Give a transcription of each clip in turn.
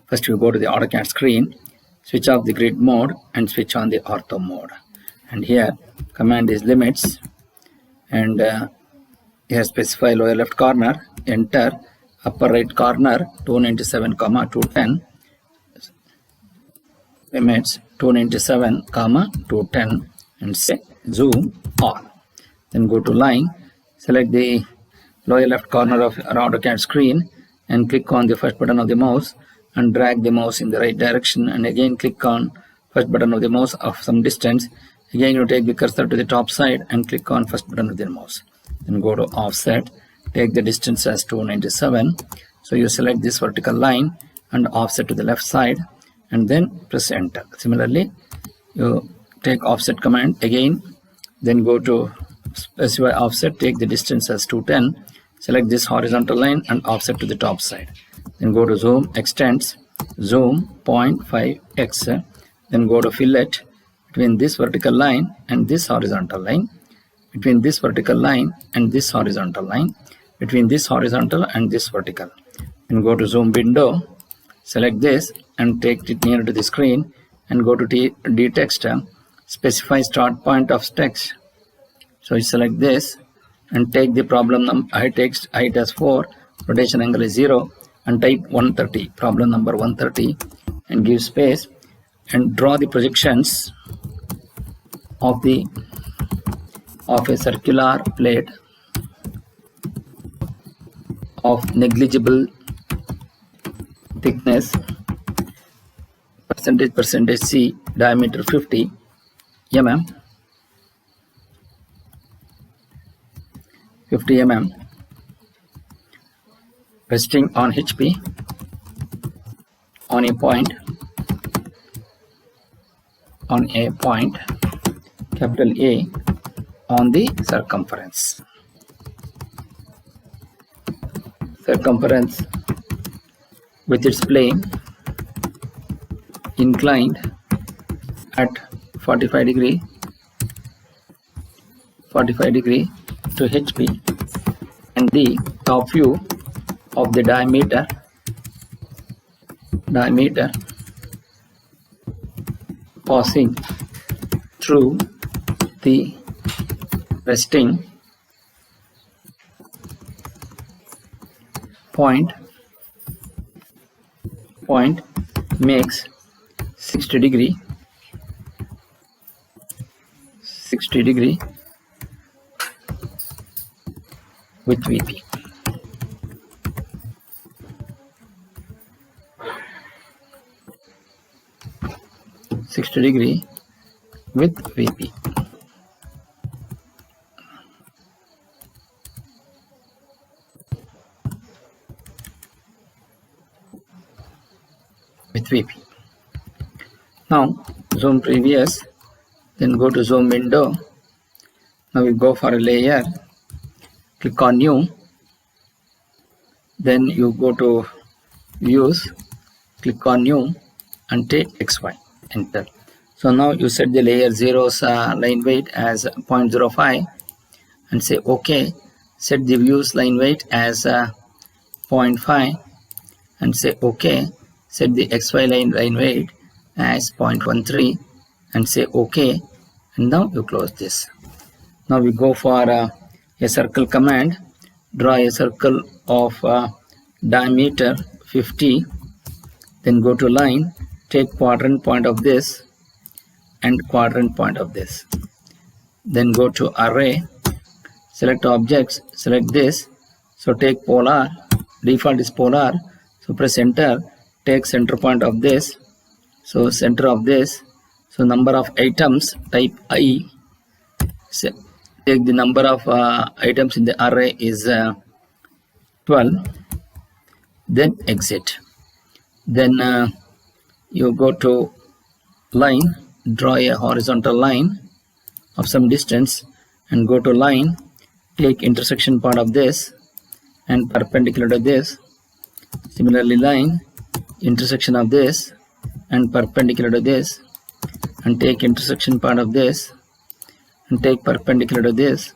First you go to the AutoCAD screen, switch off the grid mode and switch on the ortho mode. And here command is limits, and here specify lower left corner, enter upper right corner 297, 210, limits 297, 210, and say zoom all. Then go to line, select the lower left corner of our AutoCAD screen and click on the first button of the mouse and drag the mouse in the right direction, and again click on first button of the mouse of some distance. Again you take the cursor to the top side and click on first button of the mouse. Then go to offset, take the distance as 297. So you select this vertical line and offset to the left side and then press enter. Similarly you take offset command again, then go to specify offset, take the distance as 210, select this horizontal line and offset to the top side. Then go to zoom, extends, zoom 0.5x, then go to fillet between this vertical line and this horizontal line, between this vertical line and this horizontal line, between this horizontal and this vertical. Then go to zoom window, select this and take it near to the screen and go to D-text, specify start point of text. So you select this and take the problem height as 4, rotation angle is 0, and type 130, problem number 130, and give space and draw the projections of a circular plate of negligible thickness, percentage C, diameter 50 mm, 50 mm, resting on HP on a point, capital A, on the circumference with its plane inclined at 45 degree to HP, and the top view of the diameter passing through the resting point makes 60 degree with VP. With VP. Now zoom previous, then go to zoom window. Now we go for a layer, click on new, then you go to views, click on new and take XY, enter. So now you set the layer 0's line weight as 0.05 and say OK. Set the views line weight as 0.5 and say OK. Set the XY line weight as 0.13 and say OK. And now you close this. Now we go for a circle command. Draw a circle of diameter 50. Then go to line. Take quadrant point of this and quadrant point of this. Then go to array, select objects, select this. So take polar, default is polar. So press enter, take center point of this. So center of this. So number of items, type I. So take the number of items in the array is 12. Then exit. Then you go to line, draw a horizontal line of some distance and go to line, take intersection part of this and perpendicular to this. Similarly line, intersection of this and perpendicular to this, and take intersection part of this and take perpendicular to this.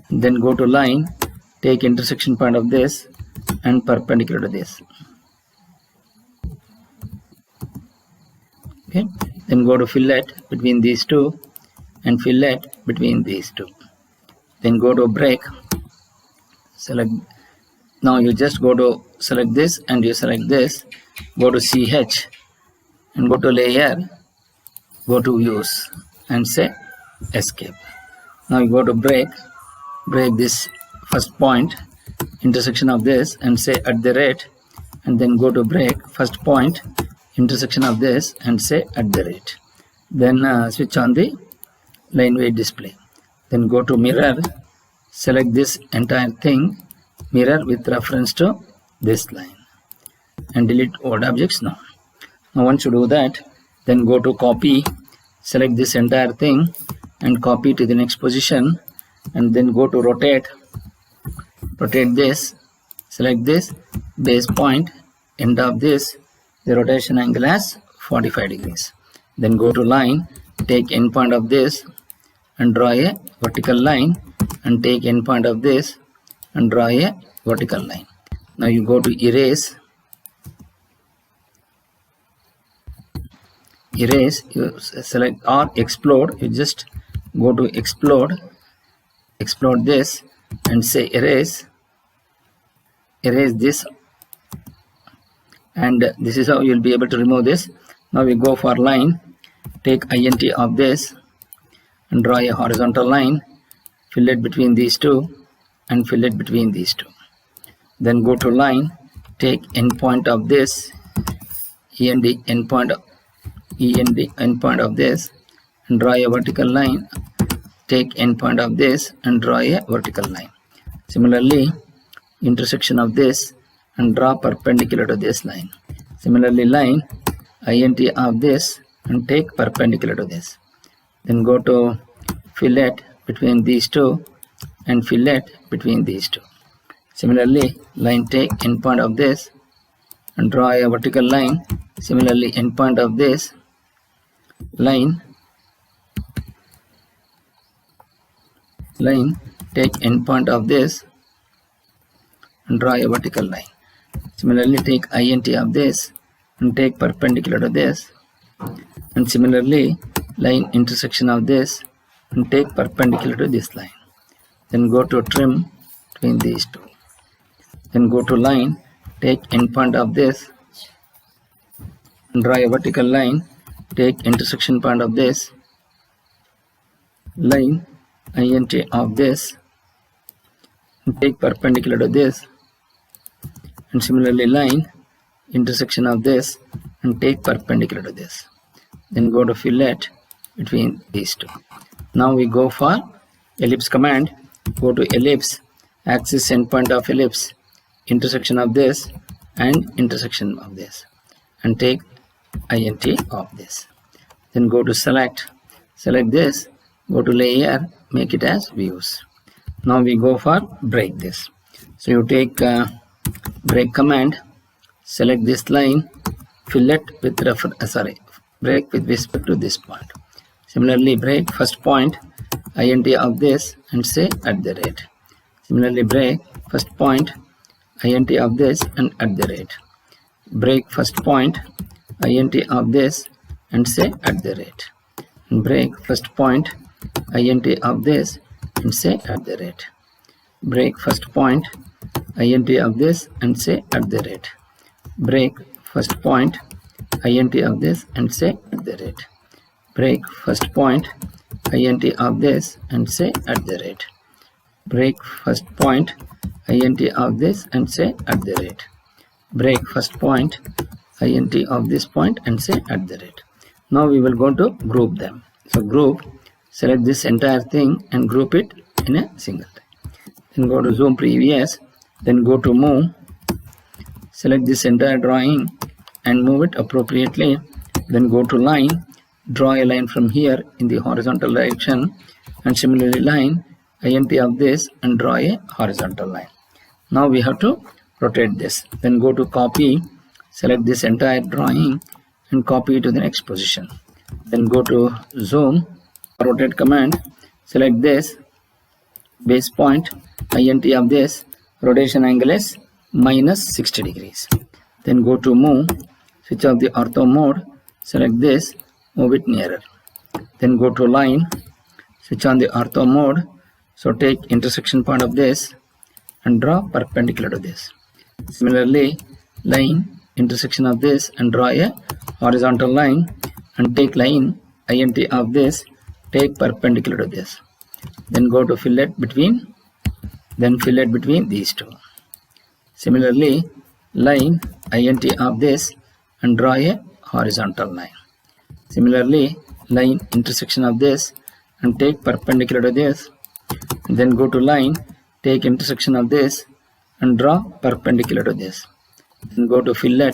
And then go to line, take intersection part of this and perpendicular to this. Okay, then go to fillet between these two and fillet between these two. Then go to break, select. Now you just go to select this and you select this, go to CH and go to layer, go to views and say escape. Now you go to break this first point, intersection of this and say @ and then go to break first point, intersection of this and say @. Then switch on the line weight display. Then go to mirror, select this entire thing, mirror with reference to this line and delete old objects now. Now once you do that, then go to copy, select this entire thing and copy to the next position and then go to rotate this, select this base point, end of this, the rotation angle as 45 degrees. Then go to line, take end point of this and draw a vertical line and take end point of this and draw a vertical line. Now you go to erase, you select or explode, you just go to explode this and say erase this, and this is how you will be able to remove this. Now we go for line, take int of this and draw a horizontal line, fillet between these two and fillet between these two. Then go to line, take endpoint of this, endpoint of this and draw a vertical line, take endpoint of this and draw a vertical line. Similarly, intersection of this and draw perpendicular to this line. Similarly, line, int of this and take perpendicular to this. Then go to fillet between these two and fillet between these two. Similarly, line, take endpoint of this and draw a vertical line. Similarly, endpoint of this line, take endpoint of this and draw a vertical line. Similarly, take int of this and take perpendicular to this. And similarly, line, intersection of this and take perpendicular to this line. Then go to trim between these two. Then go to line, take endpoint of this and draw a vertical line, take intersection point of this, line, int of this and take perpendicular to this. And similarly, line, intersection of this and take perpendicular to this. Then go to fillet between these two. Now we go for ellipse command, go to ellipse, axis endpoint of ellipse, intersection of this and intersection of this and take int of this. Then go to select this, go to layer, make it as views. Now we go for break this. So you take break command, select this line, fillet with break with respect to this point. Similarly, break first point, int of this and say @. Similarly, break first point, int of this and @. Break first point, int of this and say @. And break first point, int of this and say @. Break first point, int of this and say @. Break first point, int of this and say @. Break first point, int of this and say @. Break first point, int of this and say @. Break first point, int of this point and say @. Now we will go to group them. So group, select this entire thing and group it in a single time. Then go to zoom previous, then go to move, select this entire drawing and move it appropriately. Then go to line, draw a line from here in the horizontal direction and similarly line, int of this and draw a horizontal line. Now we have to rotate this. Then go to copy, select this entire drawing and copy it to the next position. Then go to zoom, rotate command, select this base point, int of this, rotation angle is -60 degrees. Then go to move, switch off the ortho mode, select this, move it nearer. Then go to line, switch on the ortho mode. So take intersection point of this and draw perpendicular to this. Similarly, line intersection of this and draw a horizontal line, and take line int of this, take perpendicular to this. Then go to fillet between these two. Similarly, line int of this and draw a horizontal line. Similarly, line intersection of this and take perpendicular to this. Then go to line, take intersection of this and draw perpendicular to this. Then go to fillet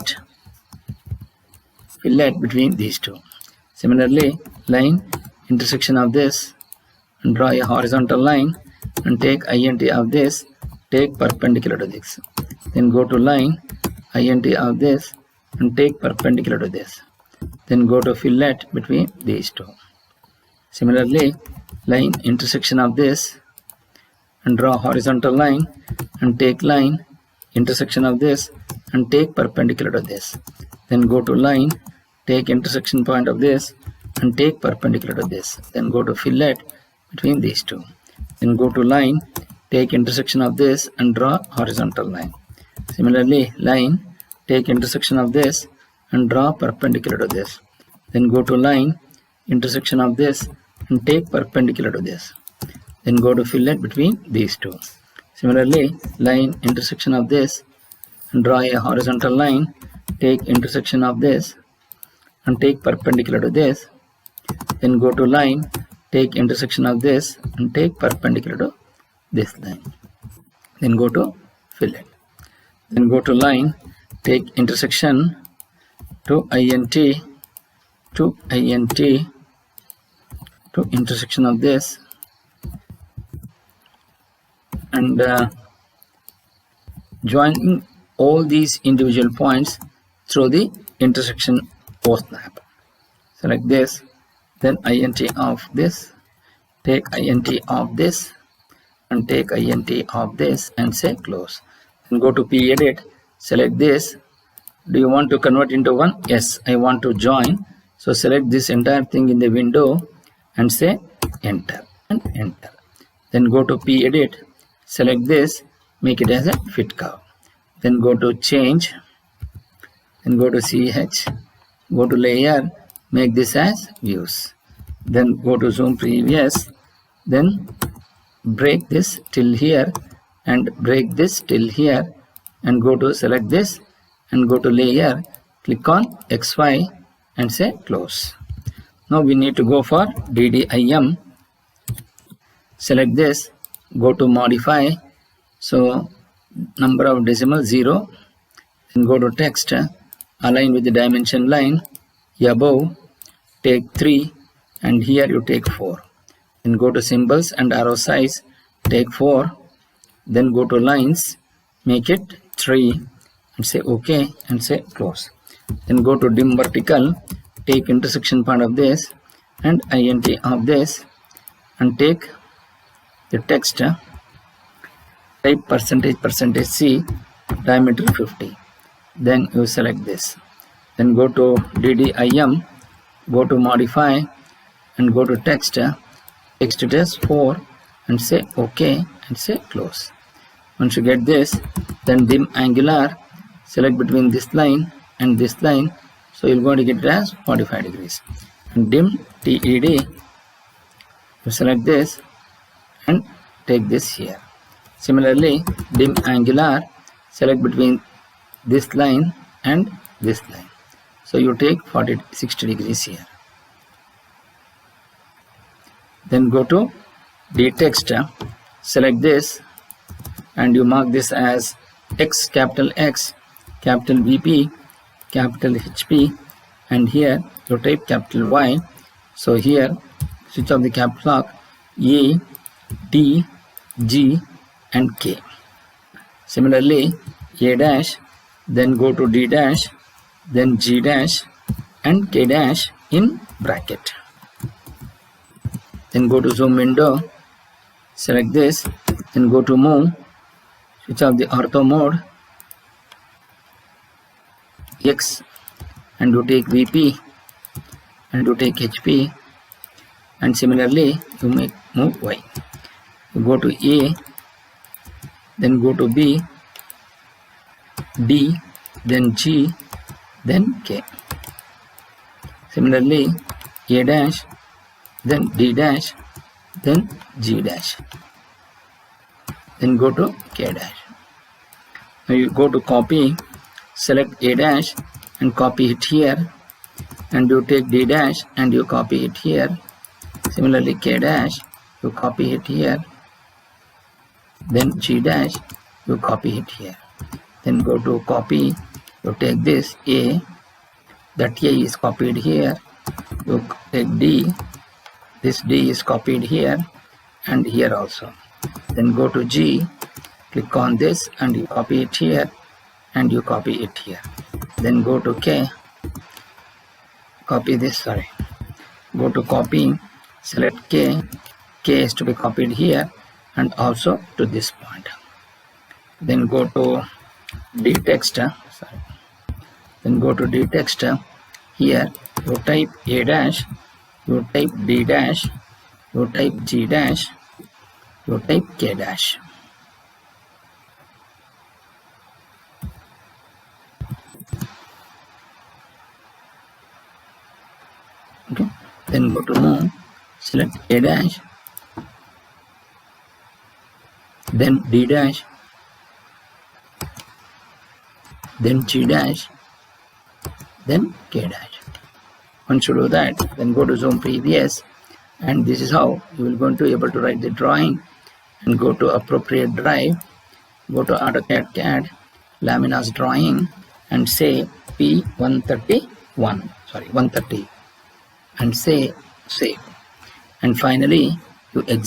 between these two. Similarly, line intersection of this and draw a horizontal line and take int of this, take perpendicular to this. Then go to line int of this and take perpendicular to this. Then go to fillet between these two. Similarly, line intersection of this and draw horizontal line and take line intersection of this and take perpendicular to this. Then go to line, take intersection point of this and take perpendicular to this. Then go to fillet between these two. Then go to line, take intersection of this and draw horizontal line. Similarly, line, take intersection of this and draw perpendicular to this. Then go to line, intersection of this and take perpendicular to this. Then go to fillet between these two. Similarly, line intersection of this and draw a horizontal line, take intersection of this and take perpendicular to this. Then go to line, take intersection of this and take perpendicular to this line. Then go to fillet. Then go to line, take intersection to int to intersection of this and joining all these individual points through the intersection O snap. Select this, then int of this, take int of this and take int of this and say close. Then go to pedit, select this. Do you want to convert into one? Yes, I want to join. So select this entire thing in the window and say enter and enter. Then go to pedit, select this, make it as a fit curve. Then go to change, then go to ch, go to layer, make this as views. Then go to zoom previous, then break this till here and break this till here and go to select this and go to layer, click on XY and say close. Now we need to go for DDIM. Select this, go to modify, so number of decimal 0, then go to text, align with the dimension line, above take 3 and here you take 4. Then go to symbols and arrow size, take 4, then go to lines, make it 3 and say OK and say close. Then go to dim vertical, take intersection point of this and int of this and take the text, type %C, diameter 50. Then you select this. Then go to DDIM, go to modify and go to text, text it as 4 and say OK and say close. Once you get this, then dim angular, select between this line and this line, so you're going to get it as 45 degrees. And dim TED, you select this and take this here. Similarly, dim angular, select between this line and this line, so you take 60 degrees here. Then go to dtext, select this and you mark this as X, capital VP, capital HP, and here you type capital Y. So here switch off the caps lock, A, D, G and K. Similarly, A dash, then go to D dash, then G dash and K dash in bracket. Then go to zoom window, select this, then go to move, switch off the ortho mode, X, and you take VP and you take HP, and similarly you move Y. You go to A, then go to B, D, then G, then K. Similarly A dash, then D dash, then G dash, then go to K dash. Now you go to copy, select A dash and copy it here, and you take D dash and you copy it here. Similarly K dash, you copy it here, then G dash, you copy it here. Then go to copy, you take this A, that A is copied here, you take D, this D is copied here and here also. Then go to G, click on this and you copy it here and you copy it here. Then go to K, copy this, go to copy, select K, K is to be copied here and also to this point. Then go to D text, then go to D text, here you type A dash, you type D dash, you type G dash, you type K dash. Okay, then go to move, select A dash, then D dash, then G dash, then K dash. Once you do that, then go to zoom previous, and this is how you will going to be able to write the drawing. And go to appropriate drive, go to AutoCAD CAD, Laminas drawing, and say P130, and say save. And finally you exit.